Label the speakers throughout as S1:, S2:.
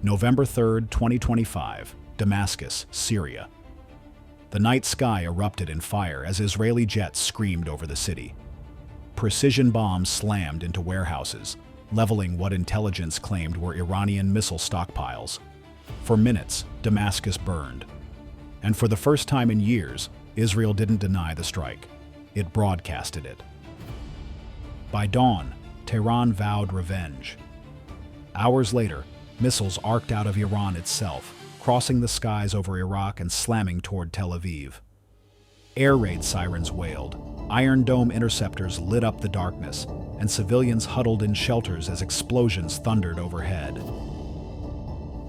S1: November 3, 2025, Damascus, Syria. The night sky erupted in fire as Israeli jets screamed over the city. Precision bombs slammed into warehouses, leveling what intelligence claimed were Iranian missile stockpiles. For minutes, Damascus burned. And for the first time in years, Israel didn't deny the strike. It broadcasted it. By dawn, Tehran vowed revenge. Hours later, missiles arced out of Iran itself, crossing the skies over Iraq and slamming toward Tel Aviv. Air raid sirens wailed, Iron Dome interceptors lit up the darkness, and civilians huddled in shelters as explosions thundered overhead.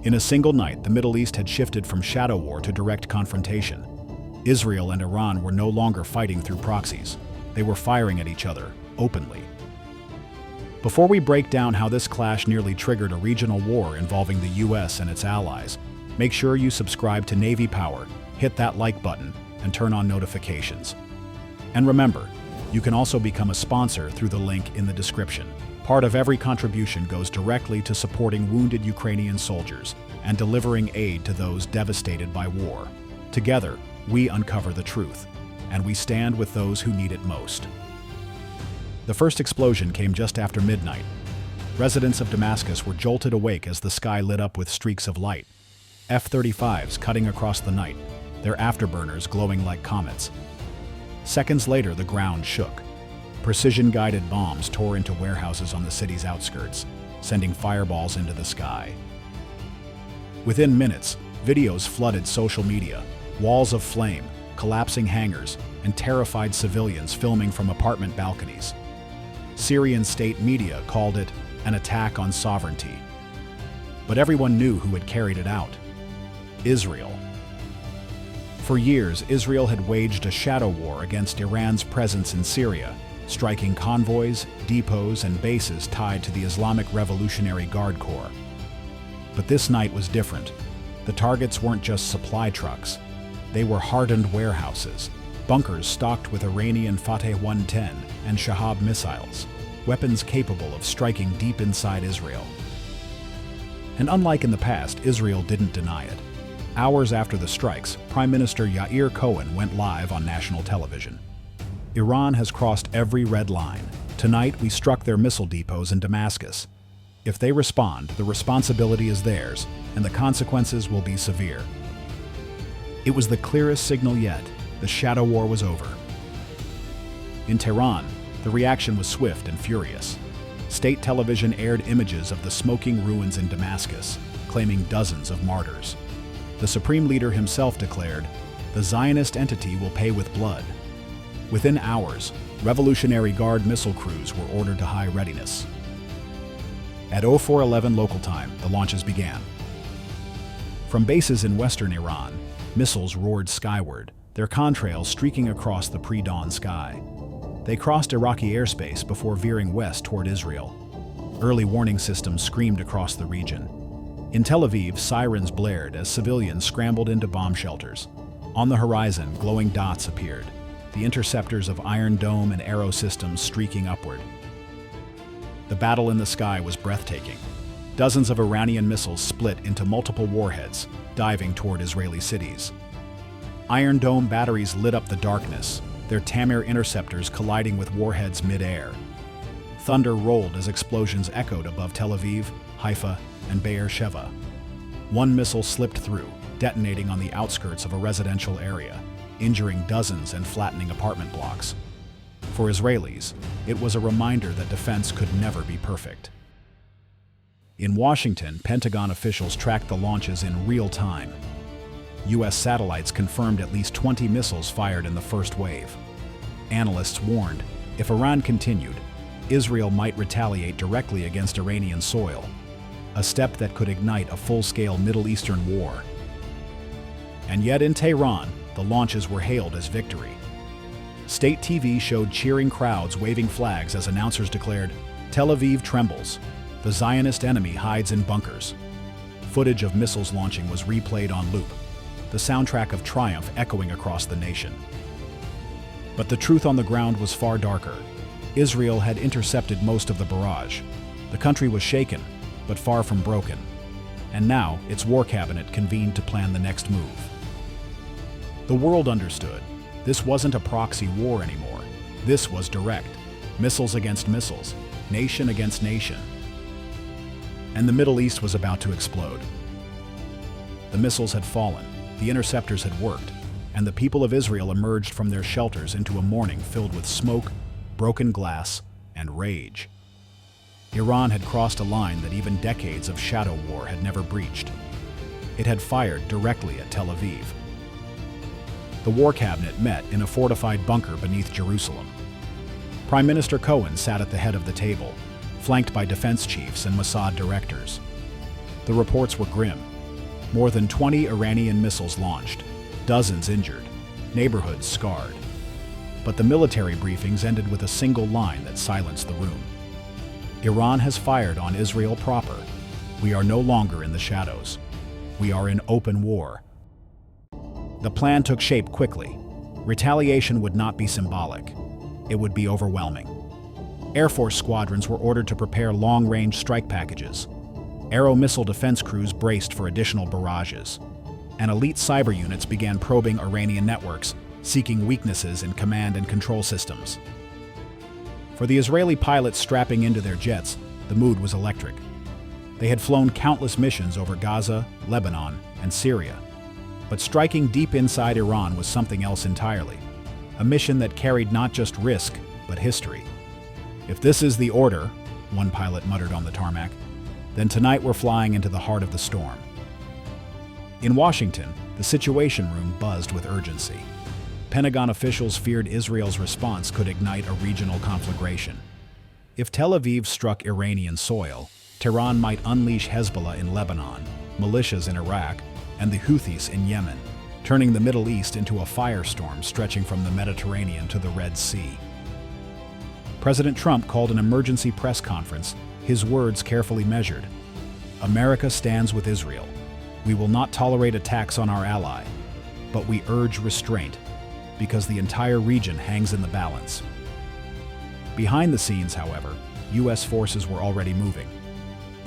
S1: In a single night, the Middle East had shifted from shadow war to direct confrontation. Israel and Iran were no longer fighting through proxies. They were firing at each other, openly. Before we break down how this clash nearly triggered a regional war involving the US and its allies, make sure you subscribe to Navy Power, hit that like button, and turn on notifications. And remember, you can also become a sponsor through the link in the description. Part of every contribution goes directly to supporting wounded Ukrainian soldiers and delivering aid to those devastated by war. Together, we uncover the truth, and we stand with those who need it most. The first explosion came just after midnight. Residents of Damascus were jolted awake as the sky lit up with streaks of light. F-35s cutting across the night, their afterburners glowing like comets. Seconds later, the ground shook. Precision-guided bombs tore into warehouses on the city's outskirts, sending fireballs into the sky. Within minutes, videos flooded social media, walls of flame, collapsing hangars, and terrified civilians filming from apartment balconies. Syrian state media called it an attack on sovereignty. But everyone knew who had carried it out: Israel. For years, Israel had waged a shadow war against Iran's presence in Syria, striking convoys, depots, and bases tied to the Islamic Revolutionary Guard Corps. But this night was different. The targets weren't just supply trucks. They were hardened warehouses, bunkers stocked with Iranian Fateh 110 and Shahab missiles, weapons capable of striking deep inside Israel. And unlike in the past, Israel didn't deny it. Hours after the strikes, Prime Minister Yair Cohen went live on national television. Iran has crossed every red line. Tonight, we struck their missile depots in Damascus. If they respond, the responsibility is theirs, and the consequences will be severe. It was the clearest signal yet. The shadow war was over. In Tehran, the reaction was swift and furious. State television aired images of the smoking ruins in Damascus, claiming dozens of martyrs. The supreme leader himself declared, "The Zionist entity will pay with blood." Within hours, Revolutionary Guard missile crews were ordered to high readiness. At 0411 local time, the launches began. From bases in western Iran, missiles roared skyward, their contrails streaking across the pre-dawn sky. They crossed Iraqi airspace before veering west toward Israel. Early warning systems screamed across the region. In Tel Aviv, sirens blared as civilians scrambled into bomb shelters. On the horizon, glowing dots appeared, the interceptors of Iron Dome and Arrow systems streaking upward. The battle in the sky was breathtaking. Dozens of Iranian missiles split into multiple warheads, diving toward Israeli cities. Iron Dome batteries lit up the darkness, their Tamir interceptors colliding with warheads mid-air. Thunder rolled as explosions echoed above Tel Aviv, Haifa, and Beersheba. One missile slipped through, detonating on the outskirts of a residential area, injuring dozens and flattening apartment blocks. For Israelis, it was a reminder that defense could never be perfect. In Washington, Pentagon officials tracked the launches in real time. US satellites confirmed at least 20 missiles fired in the first wave. Analysts warned, if Iran continued, Israel might retaliate directly against Iranian soil, a step that could ignite a full-scale Middle Eastern war. And yet in Tehran, the launches were hailed as victory. State TV showed cheering crowds waving flags as announcers declared, "Tel Aviv trembles. The Zionist enemy hides in bunkers." Footage of missiles launching was replayed on loop, the soundtrack of triumph echoing across the nation. But the truth on the ground was far darker. Israel had intercepted most of the barrage. The country was shaken, but far from broken. and now its war cabinet convened to plan the next move. The world understood. This wasn't a proxy war anymore. This was direct. Missiles against missiles, nation against nation. And the Middle East was about to explode. The missiles had fallen, the interceptors had worked, and the people of Israel emerged from their shelters into a morning filled with smoke, broken glass, and rage. Iran had crossed a line that even decades of shadow war had never breached. It had fired directly at Tel Aviv. The war cabinet met in a fortified bunker beneath Jerusalem. Prime Minister Cohen sat at the head of the table, flanked by defense chiefs and Mossad directors. The reports were grim. More than 20 Iranian missiles launched, dozens injured, neighborhoods scarred. But the military briefings ended with a single line that silenced the room. Iran has fired on Israel proper. We are no longer in the shadows. We are in open war. The plan took shape quickly. Retaliation would not be symbolic. It would be overwhelming. Air Force squadrons were ordered to prepare long-range strike packages. Aero missile defense crews braced for additional barrages. And elite cyber units began probing Iranian networks, seeking weaknesses in command and control systems. For the Israeli pilots strapping into their jets, the mood was electric. They had flown countless missions over Gaza, Lebanon, and Syria. But striking deep inside Iran was something else entirely. A mission that carried not just risk, but history. "If this is the order," one pilot muttered on the tarmac, "then tonight we're flying into the heart of the storm." In Washington, the Situation Room buzzed with urgency. Pentagon officials feared Israel's response could ignite a regional conflagration. If Tel Aviv struck Iranian soil, Tehran might unleash Hezbollah in Lebanon, militias in Iraq, and the Houthis in Yemen, turning the Middle East into a firestorm stretching from the Mediterranean to the Red Sea. President Trump called an emergency press conference, his words carefully measured. "America stands with Israel. We will not tolerate attacks on our ally, but we urge restraint, because the entire region hangs in the balance." Behind the scenes, however, U.S. forces were already moving.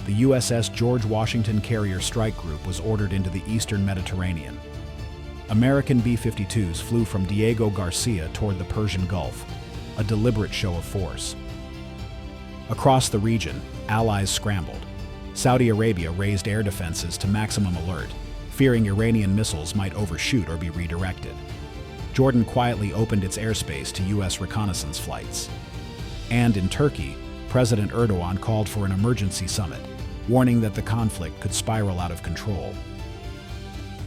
S1: The USS George Washington Carrier Strike Group was ordered into the eastern Mediterranean. American B-52s flew from Diego Garcia toward the Persian Gulf, a deliberate show of force. Across the region, allies scrambled. Saudi Arabia raised air defenses to maximum alert, fearing Iranian missiles might overshoot or be redirected. Jordan quietly opened its airspace to U.S. reconnaissance flights. And in Turkey, President Erdogan called for an emergency summit, warning that the conflict could spiral out of control.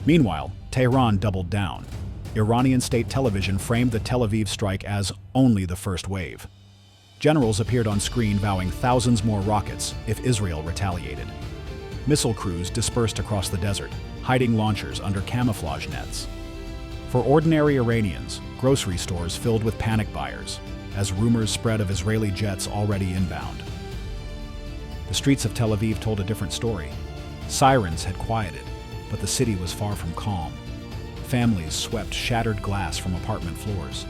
S1: Meanwhile, Tehran doubled down. Iranian state television framed the Tel Aviv strike as only the first wave. Generals appeared on screen vowing thousands more rockets if Israel retaliated. Missile crews dispersed across the desert, hiding launchers under camouflage nets. For ordinary Iranians, grocery stores filled with panic buyers, as rumors spread of Israeli jets already inbound. The streets of Tel Aviv told a different story. Sirens had quieted, but the city was far from calm. Families swept shattered glass from apartment floors.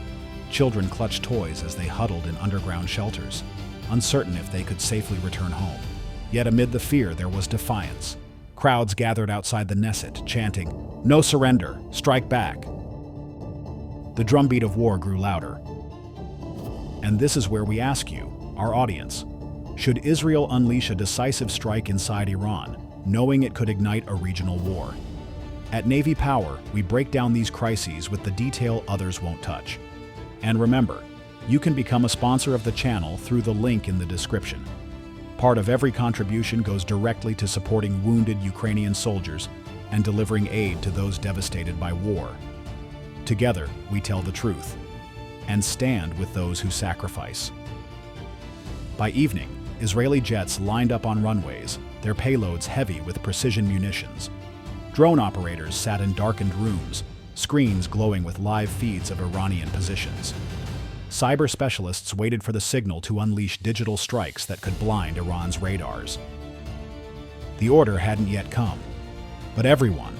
S1: Children clutched toys as they huddled in underground shelters, uncertain if they could safely return home. Yet amid the fear, there was defiance. Crowds gathered outside the Knesset, chanting, "No surrender! Strike back!" The drumbeat of war grew louder. And this is where we ask you, our audience, should Israel unleash a decisive strike inside Iran, knowing it could ignite a regional war? At Navy Power, we break down these crises with the detail others won't touch. And remember, you can become a sponsor of the channel through the link in the description. Part of every contribution goes directly to supporting wounded Ukrainian soldiers and delivering aid to those devastated by war. Together, we tell the truth and stand with those who sacrifice. By evening, Israeli jets lined up on runways, their payloads heavy with precision munitions. Drone operators sat in darkened rooms, screens glowing with live feeds of Iranian positions. Cyber specialists waited for the signal to unleash digital strikes that could blind Iran's radars. The order hadn't yet come, but everyone,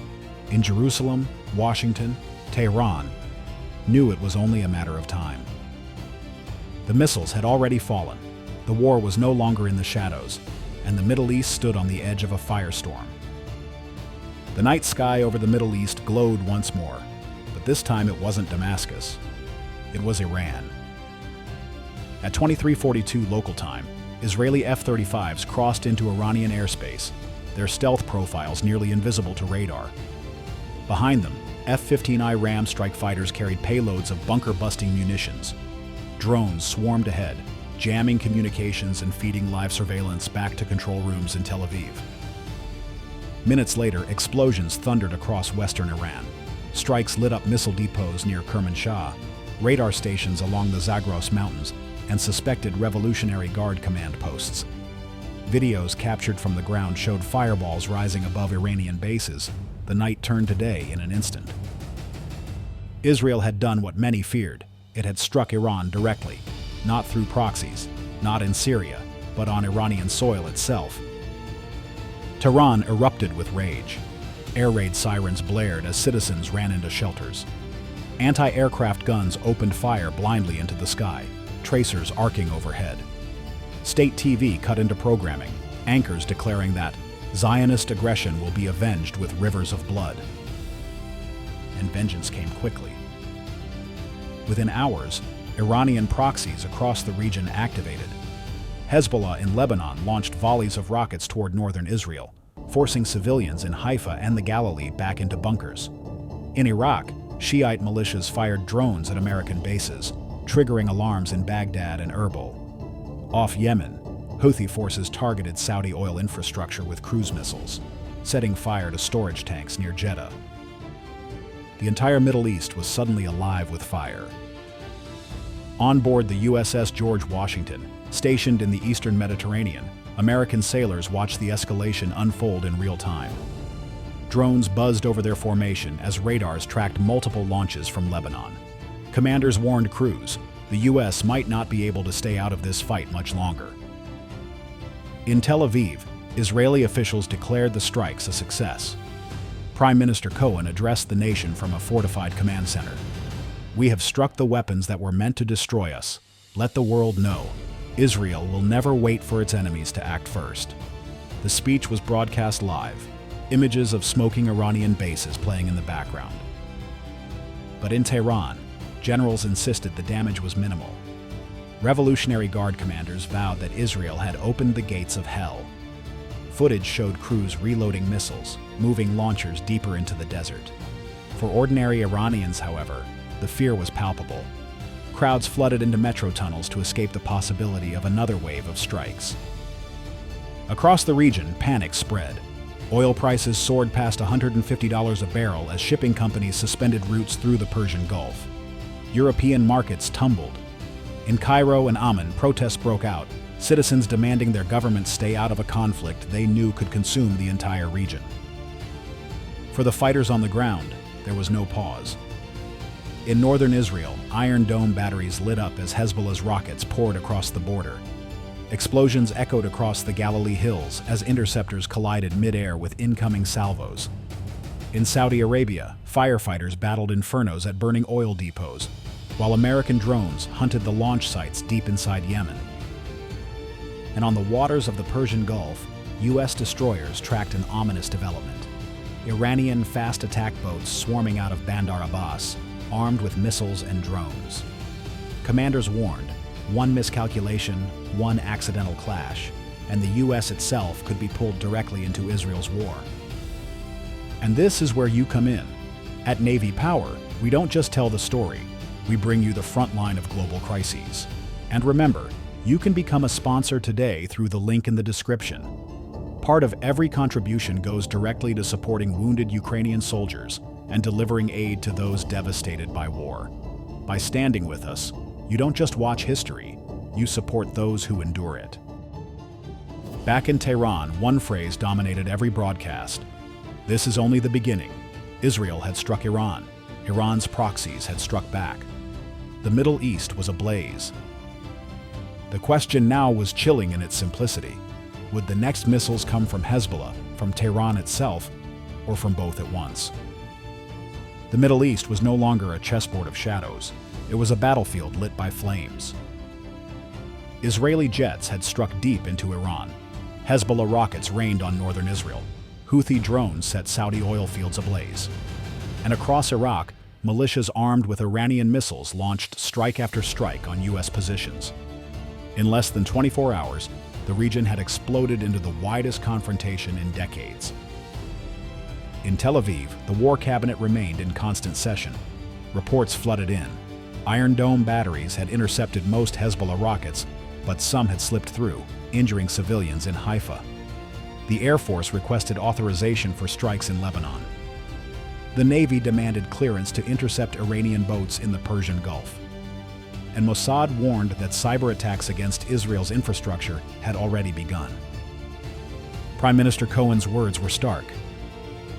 S1: in Jerusalem, Washington, Tehran, knew it was only a matter of time. The missiles had already fallen, the war was no longer in the shadows, and the Middle East stood on the edge of a firestorm. The night sky over the Middle East glowed once more, but this time it wasn't Damascus. It was Iran. At 23:42 local time, Israeli F-35s crossed into Iranian airspace, their stealth profiles nearly invisible to radar. Behind them, F-15I Ram strike fighters carried payloads of bunker-busting munitions. Drones swarmed ahead, jamming communications and feeding live surveillance back to control rooms in Tel Aviv. Minutes later, explosions thundered across western Iran. Strikes lit up missile depots near Kermanshah, radar stations along the Zagros Mountains, and suspected Revolutionary Guard command posts. Videos captured from the ground showed fireballs rising above Iranian bases. The night turned to day in an instant. Israel had done what many feared. It had struck Iran directly, not through proxies, not in Syria, but on Iranian soil itself. Tehran erupted with rage. Air raid sirens blared as citizens ran into shelters. Anti-aircraft guns opened fire blindly into the sky, tracers arcing overhead. State TV cut into programming, anchors declaring that Zionist aggression will be avenged with rivers of blood. And vengeance came quickly. Within hours, Iranian proxies across the region activated. Hezbollah in Lebanon launched volleys of rockets toward northern Israel, forcing civilians in Haifa and the Galilee back into bunkers. In Iraq, Shiite militias fired drones at American bases, triggering alarms in Baghdad and Erbil. Off Yemen, Houthi forces targeted Saudi oil infrastructure with cruise missiles, setting fire to storage tanks near Jeddah. The entire Middle East was suddenly alive with fire. On board the USS George Washington, stationed in the eastern Mediterranean, American sailors watched the escalation unfold in real time. Drones buzzed over their formation as radars tracked multiple launches from Lebanon. Commanders warned crews, the U.S. might not be able to stay out of this fight much longer. In Tel Aviv, Israeli officials declared the strikes a success. Prime Minister Cohen addressed the nation from a fortified command center. "We have struck the weapons that were meant to destroy us. Let the world know. Israel will never wait for its enemies to act first." The speech was broadcast live, images of smoking Iranian bases playing in the background. But in Tehran, generals insisted the damage was minimal. Revolutionary Guard commanders vowed that Israel had opened the gates of hell. Footage showed crews reloading missiles, moving launchers deeper into the desert. For ordinary Iranians, however, the fear was palpable. Crowds flooded into metro tunnels to escape the possibility of another wave of strikes. Across the region, panic spread. Oil prices soared past $150 a barrel as shipping companies suspended routes through the Persian Gulf. European markets tumbled. In Cairo and Amman, protests broke out, citizens demanding their governments stay out of a conflict they knew could consume the entire region. For the fighters on the ground, there was no pause. In northern Israel, Iron Dome batteries lit up as Hezbollah's rockets poured across the border. Explosions echoed across the Galilee hills as interceptors collided mid-air with incoming salvos. In Saudi Arabia, firefighters battled infernos at burning oil depots, while American drones hunted the launch sites deep inside Yemen. And on the waters of the Persian Gulf, U.S. destroyers tracked an ominous development. Iranian fast attack boats swarming out of Bandar Abbas, armed with missiles and drones. Commanders warned, one miscalculation, one accidental clash, and the U.S. itself could be pulled directly into Israel's war. And this is where you come in. At Navy Power, we don't just tell the story, we bring you the front line of global crises. And remember, you can become a sponsor today through the link in the description. Part of every contribution goes directly to supporting wounded Ukrainian soldiers and delivering aid to those devastated by war. By standing with us, you don't just watch history, you support those who endure it. Back in Tehran, one phrase dominated every broadcast. This is only the beginning. Israel had struck Iran. Iran's proxies had struck back. The Middle East was ablaze. The question now was chilling in its simplicity. Would the next missiles come from Hezbollah, from Tehran itself, or from both at once? The Middle East was no longer a chessboard of shadows. It was a battlefield lit by flames. Israeli jets had struck deep into Iran. Hezbollah rockets rained on northern Israel. Houthi drones set Saudi oil fields ablaze. And across Iraq, militias armed with Iranian missiles launched strike after strike on U.S. positions. In less than 24 hours, the region had exploded into the widest confrontation in decades. In Tel Aviv, the war cabinet remained in constant session. Reports flooded in. Iron Dome batteries had intercepted most Hezbollah rockets, but some had slipped through, injuring civilians in Haifa. The Air Force requested authorization for strikes in Lebanon. The Navy demanded clearance to intercept Iranian boats in the Persian Gulf. And Mossad warned that cyber attacks against Israel's infrastructure had already begun. Prime Minister Cohen's words were stark.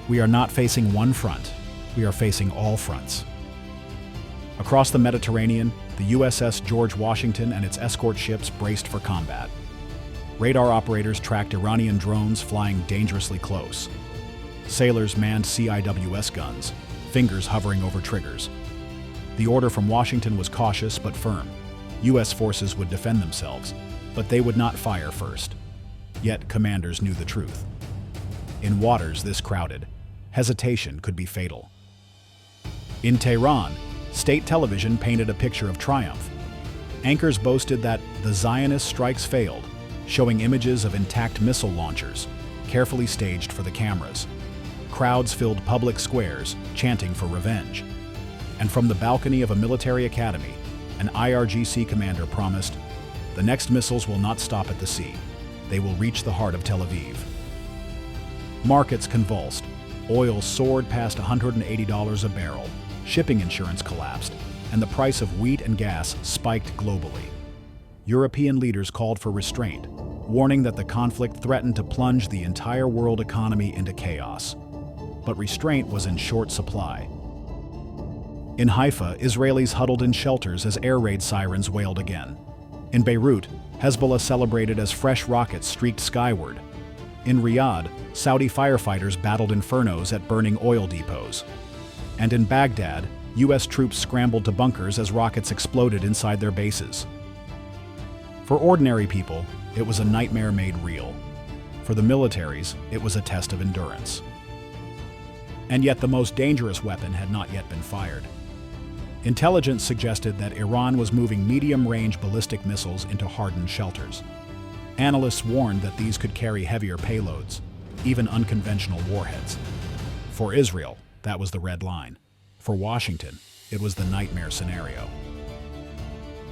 S1: "We are not facing one front, we are facing all fronts." Across the Mediterranean, the USS George Washington and its escort ships braced for combat. Radar operators tracked Iranian drones flying dangerously close. Sailors manned CIWS guns, fingers hovering over triggers. The order from Washington was cautious but firm. U.S. forces would defend themselves, but they would not fire first. Yet commanders knew the truth. In waters this crowded, hesitation could be fatal. In Tehran, state television painted a picture of triumph. Anchors boasted that the Zionist strikes failed, showing images of intact missile launchers, carefully staged for the cameras. Crowds filled public squares, chanting for revenge. And from the balcony of a military academy, an IRGC commander promised, "The next missiles will not stop at the sea. They will reach the heart of Tel Aviv." Markets convulsed. Oil soared past $180 a barrel. Shipping insurance collapsed, and the price of wheat and gas spiked globally. European leaders called for restraint, warning that the conflict threatened to plunge the entire world economy into chaos. But restraint was in short supply. In Haifa, Israelis huddled in shelters as air raid sirens wailed again. In Beirut, Hezbollah celebrated as fresh rockets streaked skyward. In Riyadh, Saudi firefighters battled infernos at burning oil depots. And in Baghdad, U.S. troops scrambled to bunkers as rockets exploded inside their bases. For ordinary people, it was a nightmare made real. For the militaries, it was a test of endurance. And yet the most dangerous weapon had not yet been fired. Intelligence suggested that Iran was moving medium-range ballistic missiles into hardened shelters. Analysts warned that these could carry heavier payloads, even unconventional warheads. For Israel, that was the red line. For Washington, it was the nightmare scenario.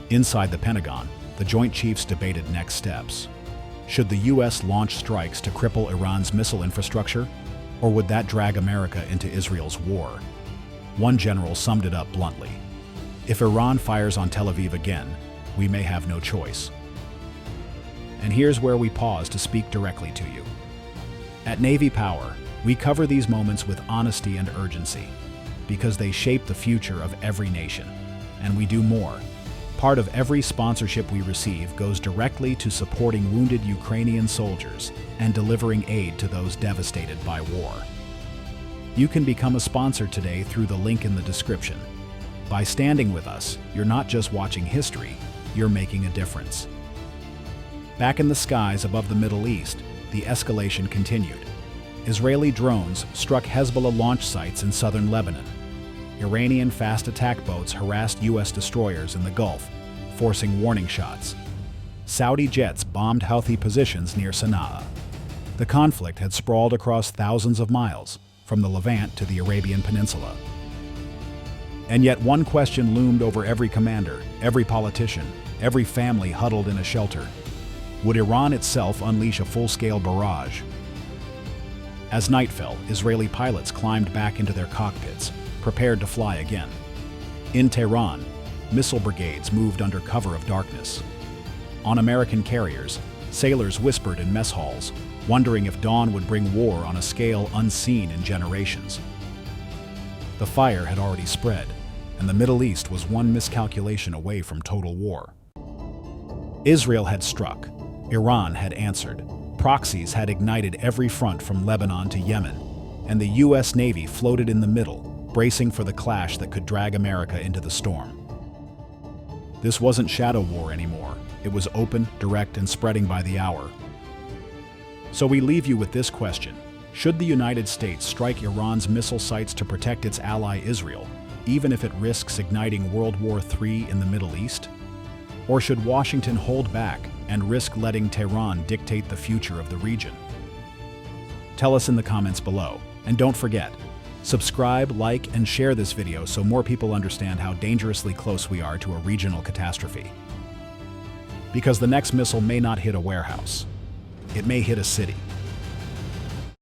S1: Inside the Pentagon, the Joint Chiefs debated next steps. Should the U.S. launch strikes to cripple Iran's missile infrastructure, or would that drag America into Israel's war? One general summed it up bluntly. If Iran fires on Tel Aviv again, we may have no choice. And here's where we pause to speak directly to you. At Navy Power, we cover these moments with honesty and urgency, because they shape the future of every nation. And we do more. Part of every sponsorship we receive goes directly to supporting wounded Ukrainian soldiers and delivering aid to those devastated by war. You can become a sponsor today through the link in the description. By standing with us, you're not just watching history, you're making a difference. Back in the skies above the Middle East, the escalation continued. Israeli drones struck Hezbollah launch sites in southern Lebanon. Iranian fast attack boats harassed U.S. destroyers in the Gulf, forcing warning shots. Saudi jets bombed Houthi positions near Sana'a. The conflict had sprawled across thousands of miles, from the Levant to the Arabian Peninsula. And yet one question loomed over every commander, every politician, every family huddled in a shelter. Would Iran itself unleash a full-scale barrage? As night fell, Israeli pilots climbed back into their cockpits, prepared to fly again. In Tehran, missile brigades moved under cover of darkness. On American carriers, sailors whispered in mess halls, wondering if dawn would bring war on a scale unseen in generations. The fire had already spread, and the Middle East was one miscalculation away from total war. Israel had struck. Iran had answered. Proxies had ignited every front from Lebanon to Yemen, and the U.S. Navy floated in the middle, bracing for the clash that could drag America into the storm. This wasn't shadow war anymore. It was open, direct, and spreading by the hour. So we leave you with this question. Should the United States strike Iran's missile sites to protect its ally Israel, even if it risks igniting World War III in the Middle East? Or should Washington hold back and risk letting Tehran dictate the future of the region? Tell us in the comments below. And don't forget, subscribe, like, and share this video so more people understand how dangerously close we are to a regional catastrophe. Because the next missile may not hit a warehouse. It may hit a city.